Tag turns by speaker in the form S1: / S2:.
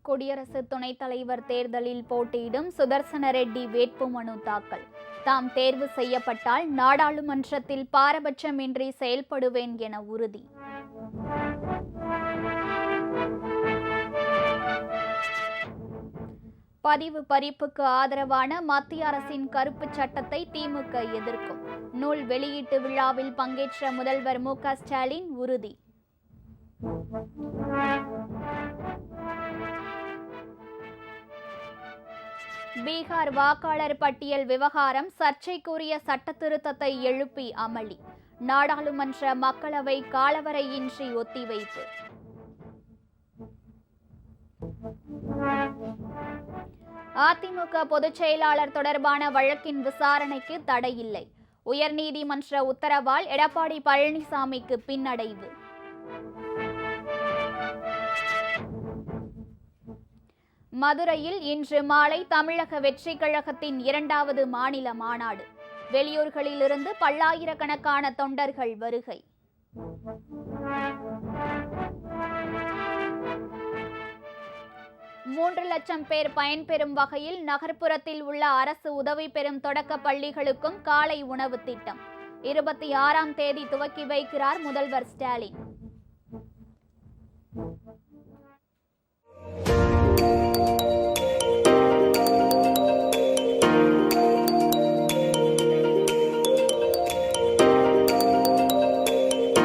S1: குடியரசு துணைத் தலைவர் தேர்தலில் போட்டியிடும் சுதர்சன ரெட்டி வேட்புமனு தாக்கல். தாம் தேர்வு செய்யப்பட்டால் நாடாளுமன்றத்தில் பாரபட்சமின்றி செயல்படுவேன் என உறுதி. பதிவு பறிப்புக்கு ஆதரவான மத்திய அரசின் கருப்பு சட்டத்தை திமுக எதிர்க்கும். நூல் வெளியீட்டு விழாவில் பங்கேற்ற முதல்வர் மு.க. ஸ்டாலின் உறுதி. பீகார் வாக்காளர் பட்டியல் விவகாரம் சர்ச்சைக்குரிய சட்ட திருத்தத்தை எழுப்பி அமளி. நாடாளுமன்ற மக்களவை காலவரையின்றி ஒத்திவைப்பு. அதிமுக பொதுச் செயலாளர் தொடர்பான வழக்கின் விசாரணைக்கு தடையில்லை. உயர்நீதிமன்ற உத்தரவால் எடப்பாடி பழனிசாமிக்கு பின்னடைவு. மதுரையில் இன்று மாலை தமிழக வெற்றிக் கழகத்தின் 2வது மாநில மாநாடு. வெளியூர்களிலிருந்து பல்லாயிரக்கணக்கான தொண்டர்கள் வருகை. மூன்று லட்சம் பேர் பயன்பெறும் வகையில் நகர்ப்புறத்தில் உள்ள அரசு உதவி பெறும் தொடக்க பள்ளிகளுக்கும் காலை உணவு திட்டம் 26ஆம் தேதி துவக்கி வைக்கிறார் முதல்வர் ஸ்டாலின்.